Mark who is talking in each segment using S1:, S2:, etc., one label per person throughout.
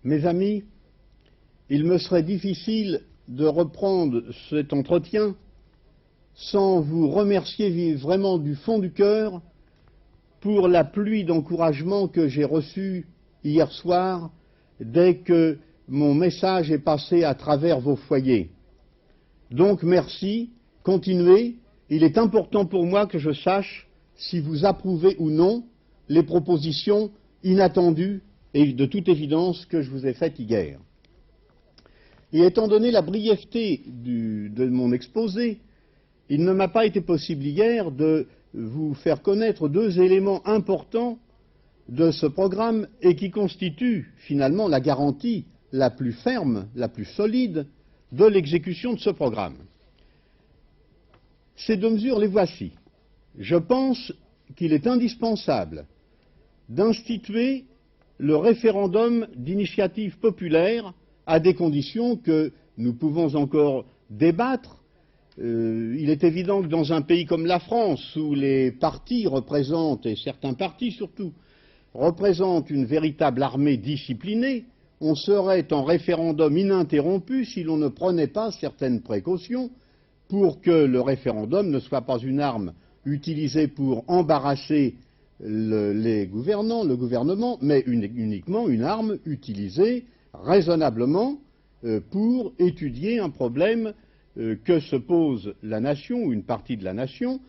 S1: Mes amis, il me serait difficile de reprendre cet entretien sans vous remercier vraiment du fond du cœur pour la pluie d'encouragement que j'ai reçue hier soir dès que mon message est passé à travers vos foyers. Donc merci, continuez. Il est important pour moi que je sache si vous approuvez ou non les propositions inattendues et de toute évidence que je vous ai faites hier. Et étant donné la brièveté de mon exposé, il ne m'a pas été possible hier de vous faire connaître deux éléments importants de ce programme et qui constituent finalement la garantie la plus ferme, la plus solide de l'exécution de ce programme. Ces deux mesures, les voici. Je pense qu'il est indispensable d'instituer le référendum d'initiative populaire à des conditions que nous pouvons encore débattre. Il est évident que dans un pays comme la France, où les partis représentent, et certains partis surtout, représentent une véritable armée disciplinée, on serait en référendum ininterrompu si l'on ne prenait pas certaines précautions pour que le référendum ne soit pas une arme utilisée pour embarrasser les gouvernants, le gouvernement, mais uniquement une arme utilisée raisonnablement pour étudier un problème que se pose la nation ou une partie de la nation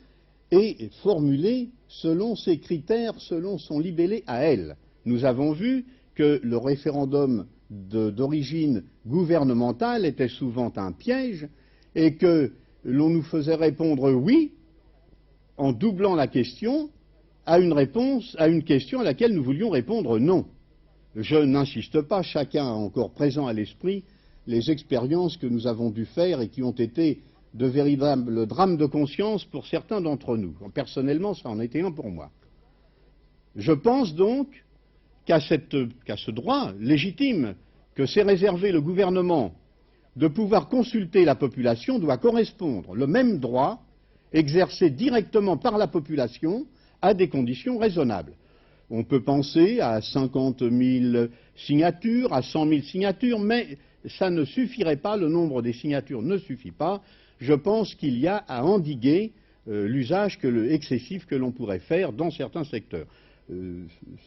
S1: et formuler selon ses critères, selon son libellé à elle. Nous avons vu que le référendum d'origine gouvernementale était souvent un piège et que l'on nous faisait répondre oui en doublant la question à une question à laquelle nous voulions répondre non. Je n'insiste pas, chacun a encore présent à l'esprit les expériences que nous avons dû faire et qui ont été de véritables drames de conscience pour certains d'entre nous. Personnellement, ça en était un pour moi. Je pense donc qu'à ce droit légitime que s'est réservé le gouvernement de pouvoir consulter la population doit correspondre le même droit exercé directement par la population à des conditions raisonnables. On peut penser à 50 000 signatures, à 100 000 signatures, mais ça ne suffirait pas, le nombre des signatures ne suffit pas. Je pense qu'il y a à endiguer l'usage excessif que l'on pourrait faire dans certains secteurs.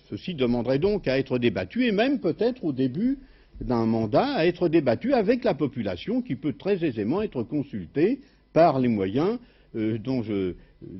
S1: Ceci demanderait donc à être débattu, et même peut-être au début d'un mandat, à être débattu avec la population, qui peut très aisément être consultée par les moyens dont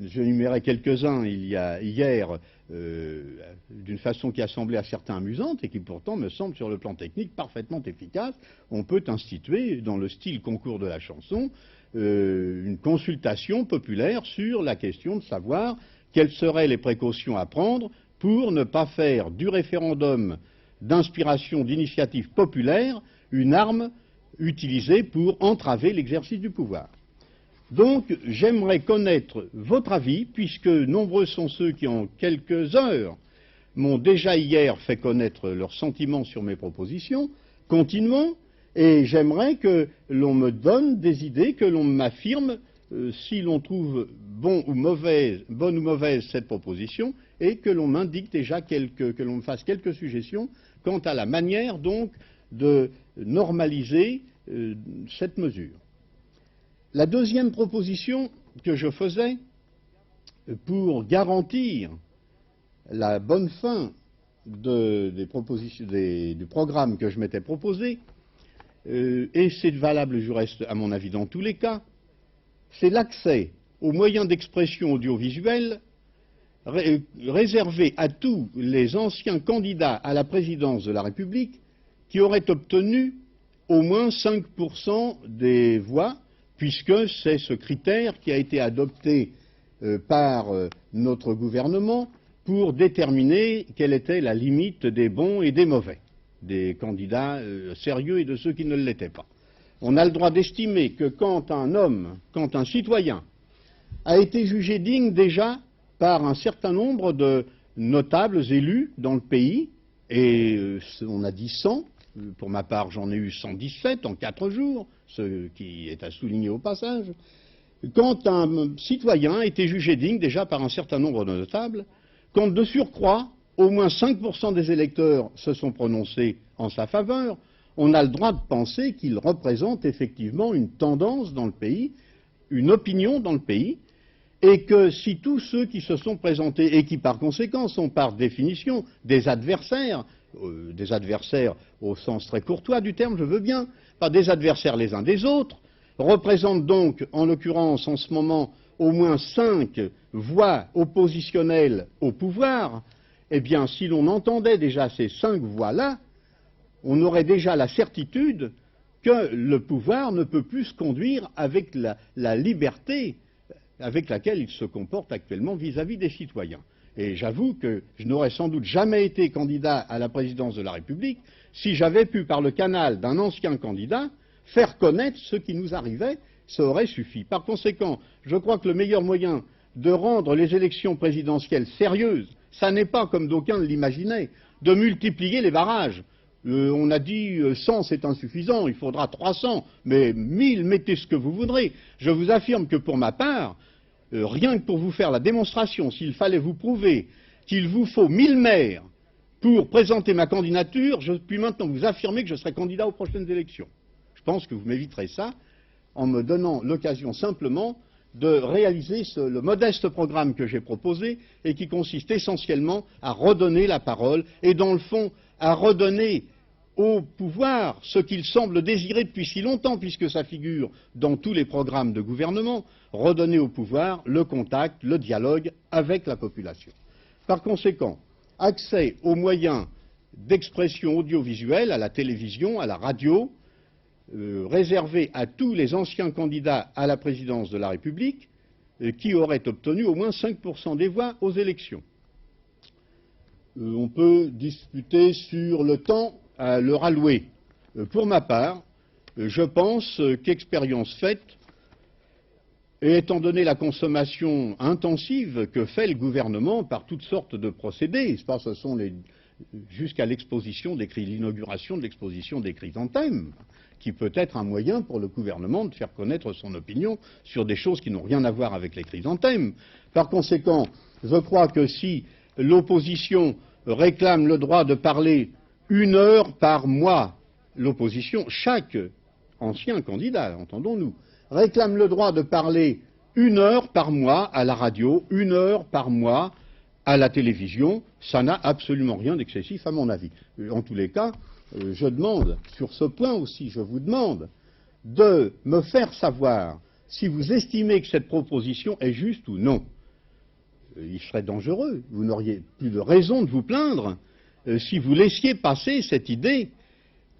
S1: j'énumérais quelques-uns hier d'une façon qui a semblé à certains amusante et qui pourtant me semble sur le plan technique parfaitement efficace. On peut instituer, dans le style concours de la chanson, une consultation populaire sur la question de savoir quelles seraient les précautions à prendre pour ne pas faire du référendum d'inspiration d'initiative populaire une arme utilisée pour entraver l'exercice du pouvoir. Donc, j'aimerais connaître votre avis, puisque nombreux sont ceux qui, en quelques heures, m'ont déjà hier fait connaître leurs sentiments sur mes propositions. Continuons, et j'aimerais que l'on me donne des idées, que l'on m'affirme si l'on trouve bonne ou mauvaise cette proposition, et que l'on m'indique déjà que l'on me fasse quelques suggestions quant à la manière donc de normaliser cette mesure. La deuxième proposition que je faisais pour garantir la bonne fin du programme que je m'étais proposé, et c'est valable du reste à mon avis dans tous les cas, c'est l'accès aux moyens d'expression audiovisuelle réservé à tous les anciens candidats à la présidence de la République qui auraient obtenu au moins 5% des voix, puisque c'est ce critère qui a été adopté par notre gouvernement pour déterminer quelle était la limite des bons et des mauvais, des candidats sérieux et de ceux qui ne l'étaient pas. On a le droit d'estimer que quand un citoyen a été jugé digne déjà par un certain nombre de notables élus dans le pays, et on a dit 100, pour ma part j'en ai eu 117 en 4 jours, ce qui est à souligner au passage, quand un citoyen a été jugé digne déjà par un certain nombre de notables, quand de surcroît au moins 5% des électeurs se sont prononcés en sa faveur, on a le droit de penser qu'il représente effectivement une tendance dans le pays, une opinion dans le pays, et que si tous ceux qui se sont présentés et qui par conséquent sont par définition des adversaires au sens très courtois du terme, je veux bien, pas des adversaires les uns des autres, représentent donc en l'occurrence en ce moment au moins 5 voix oppositionnelles au pouvoir, eh bien si l'on entendait déjà ces 5 voix-là, on aurait déjà la certitude que le pouvoir ne peut plus se conduire avec la liberté avec laquelle il se comporte actuellement vis-à-vis des citoyens. Et j'avoue que je n'aurais sans doute jamais été candidat à la présidence de la République si j'avais pu, par le canal d'un ancien candidat, faire connaître ce qui nous arrivait, ça aurait suffi. Par conséquent, je crois que le meilleur moyen de rendre les élections présidentielles sérieuses, ça n'est pas, comme d'aucuns l'imaginaient, de multiplier les barrages. On a dit 100 c'est insuffisant, il faudra 300, mais 1000, mettez ce que vous voudrez. Je vous affirme que pour ma part, rien que pour vous faire la démonstration, s'il fallait vous prouver qu'il vous faut 1000 maires pour présenter ma candidature, je puis maintenant vous affirmer que je serai candidat aux prochaines élections. Je pense que vous m'éviterez ça en me donnant l'occasion simplement de réaliser le modeste programme que j'ai proposé et qui consiste essentiellement à redonner la parole et dans le fond à redonner au pouvoir ce qu'il semble désirer depuis si longtemps, puisque ça figure dans tous les programmes de gouvernement, redonner au pouvoir le contact, le dialogue avec la population. Par conséquent, accès aux moyens d'expression audiovisuelle, à la télévision, à la radio, réservé à tous les anciens candidats à la présidence de la République qui auraient obtenu au moins 5% des voix aux élections. On peut discuter sur le temps à leur allouer. Pour ma part, je pense qu'expérience faite, et étant donné la consommation intensive que fait le gouvernement par toutes sortes de procédés, ce sont jusqu'à l'exposition l'inauguration de l'exposition des chrysanthèmes, qui peut être un moyen pour le gouvernement de faire connaître son opinion sur des choses qui n'ont rien à voir avec les chrysanthèmes. Par conséquent, je crois que si l'opposition réclame le droit de parler 1 heure par mois, l'opposition, chaque ancien candidat, entendons-nous, réclame le droit de parler 1 heure par mois à la radio, 1 heure par mois à la télévision, ça n'a absolument rien d'excessif à mon avis. En tous les cas, je demande, sur ce point aussi, je vous demande de me faire savoir si vous estimez que cette proposition est juste ou non. Il serait dangereux, vous n'auriez plus de raison de vous plaindre si vous laissiez passer cette idée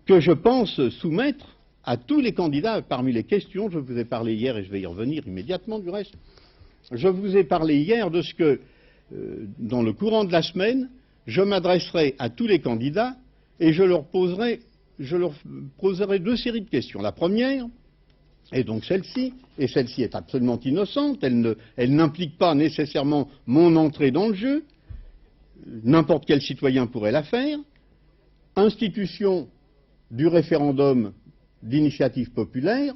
S1: que je pense soumettre à tous les candidats parmi les questions. Je vous ai parlé hier et je vais y revenir immédiatement du reste. Je vous ai parlé hier de ce que, dans le courant de la semaine, je m'adresserai à tous les candidats et je leur poserai 2 séries de questions. La première est donc celle-ci, et celle-ci est absolument innocente, elle n'implique pas nécessairement mon entrée dans le jeu, n'importe quel citoyen pourrait la faire. Institution du référendum d'initiative populaire,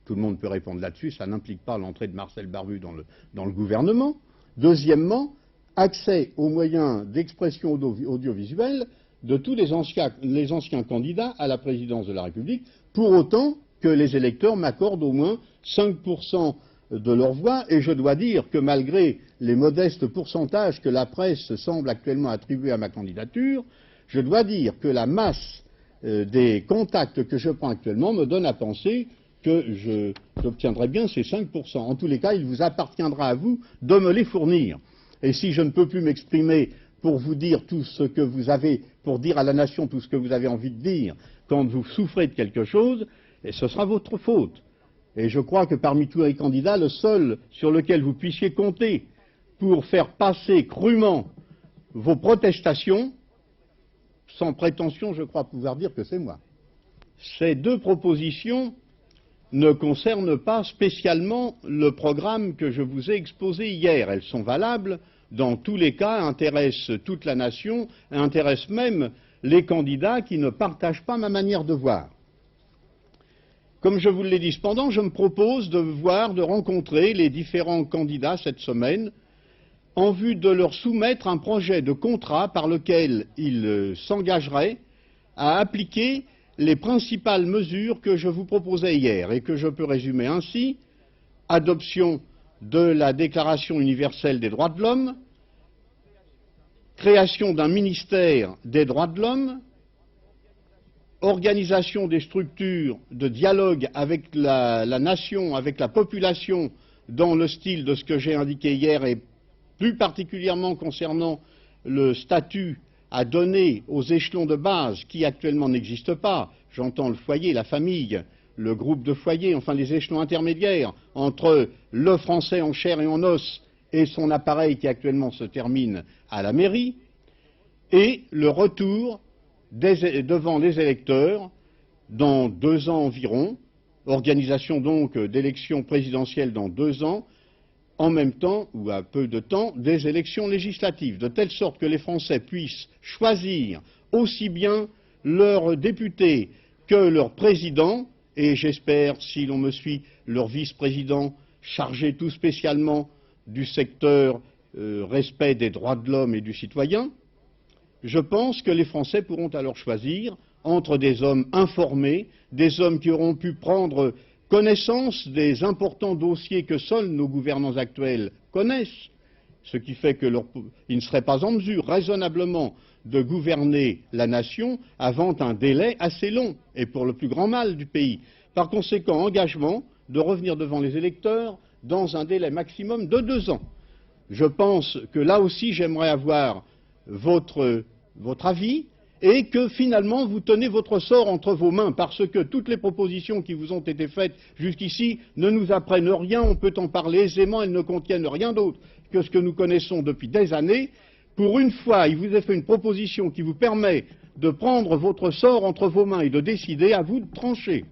S1: tout le monde peut répondre là-dessus, ça n'implique pas l'entrée de Marcel Barbu dans le gouvernement. Deuxièmement, accès aux moyens d'expression audiovisuelle de tous les anciens candidats à la présidence de la République, pour autant que les électeurs m'accordent au moins 5% de leur voix, et je dois dire que malgré les modestes pourcentages que la presse semble actuellement attribuer à ma candidature, je dois dire que la masse des contacts que je prends actuellement me donne à penser que j'obtiendrai bien ces 5%. En tous les cas, il vous appartiendra à vous de me les fournir. Et si je ne peux plus m'exprimer pour vous dire tout ce que vous avez, pour dire à la nation tout ce que vous avez envie de dire quand vous souffrez de quelque chose, et ce sera votre faute. Et je crois que parmi tous les candidats, le seul sur lequel vous puissiez compter pour faire passer crûment vos protestations, sans prétention, je crois pouvoir dire que c'est moi. Ces 2 propositions ne concernent pas spécialement le programme que je vous ai exposé hier. Elles sont valables dans tous les cas, intéressent toute la nation, intéressent même les candidats qui ne partagent pas ma manière de voir. Comme je vous l'ai dit cependant, je me propose de rencontrer les différents candidats cette semaine en vue de leur soumettre un projet de contrat par lequel ils s'engageraient à appliquer les principales mesures que je vous proposais hier et que je peux résumer ainsi: adoption de la Déclaration universelle des droits de l'homme, création d'un ministère des droits de l'homme, organisation des structures de dialogue avec la nation, avec la population, dans le style de ce que j'ai indiqué hier, et plus particulièrement concernant le statut à donner aux échelons de base qui actuellement n'existent pas. J'entends le foyer, la famille, le groupe de foyer, enfin les échelons intermédiaires entre le Français en chair et en os et son appareil qui actuellement se termine à la mairie, et le retour devant les électeurs dans 2 ans environ, organisation donc d'élections présidentielles dans 2 ans, en même temps, ou à peu de temps, des élections législatives, de telle sorte que les Français puissent choisir aussi bien leurs députés que leurs présidents, et j'espère, si l'on me suit, leurs vice-présidents, chargés tout spécialement du secteur respect des droits de l'homme et du citoyen. Je pense que les Français pourront alors choisir entre des hommes informés, des hommes qui auront pu prendre connaissance des importants dossiers que seuls nos gouvernants actuels connaissent, ce qui fait qu'ils ne seraient pas en mesure raisonnablement de gouverner la nation avant un délai assez long, et pour le plus grand mal du pays. Par conséquent, engagement de revenir devant les électeurs dans un délai maximum de 2 ans. Je pense que là aussi j'aimerais avoir votre avis, et que finalement vous tenez votre sort entre vos mains, parce que toutes les propositions qui vous ont été faites jusqu'ici ne nous apprennent rien, on peut en parler aisément, elles ne contiennent rien d'autre que ce que nous connaissons depuis des années. Pour une fois, il vous est fait une proposition qui vous permet de prendre votre sort entre vos mains et de décider, à vous de trancher.